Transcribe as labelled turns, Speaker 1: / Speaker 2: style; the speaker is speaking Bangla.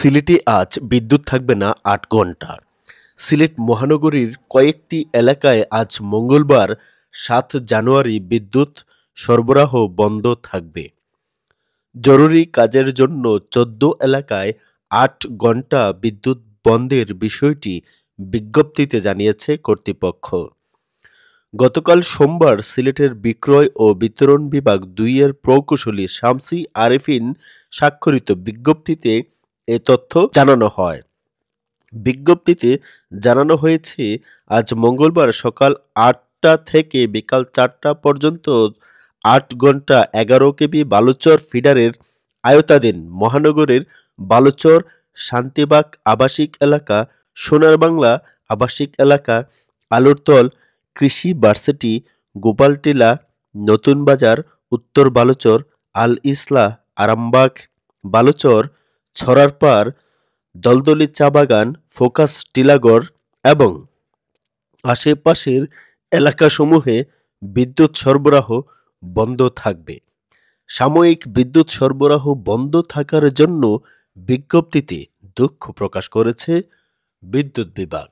Speaker 1: সিলেটে আজ বিদ্যুৎ থাকবে না ৮ ঘণ্টা। সিলেট মহানগরীর কয়েকটি এলাকায় আজ মঙ্গলবার ৭ জানুয়ারি বিদ্যুৎ সরবরাহ বন্ধ থাকবে। জরুরি কাজের জন্য ১৪ এলাকায় ৮ ঘণ্টা বিদ্যুৎ বন্ধের বিষয়টি বিজ্ঞপ্তিতে জানিয়েছে কর্তৃপক্ষ। গতকাল সোমবার সিলেটের বিক্রয় ও বিতরণ বিভাগ ২ এর প্রকৌশলী শামসী আরেফিন স্বাক্ষরিত বিজ্ঞপ্তিতে এ তথ্য জানানো হয়। বিজ্ঞপ্তিতে জানানো হয়েছে, আজ মঙ্গলবার সকাল ৮টা থেকে বিকাল ৪টা পর্যন্ত ৮ ঘণ্টা ১১ কেবি বালুচর ফিডারের আওতাধীন মহানগরের বালুচর, শান্তিবাগ আবাসিক এলাকা, সোনার বাংলা আবাসিক এলাকা, আলুরতল কৃষি ভার্সিটি, গোপালটিলা, নতুন বাজার, উত্তর বালুচর, আল ইসলাহ, আরামবাগ, বালুচর, ছড়ারপাড়, দলদলি চা বাগান, ফোকাস টিলাগড় এবং আশেপাশের এলাকাসমূহে বিদ্যুৎ সরবরাহ বন্ধ থাকবে। সাময়িক বিদ্যুৎ সরবরাহ বন্ধ থাকার জন্য বিজ্ঞপ্তিতে দুঃখ প্রকাশ করেছে বিদ্যুৎ বিভাগ।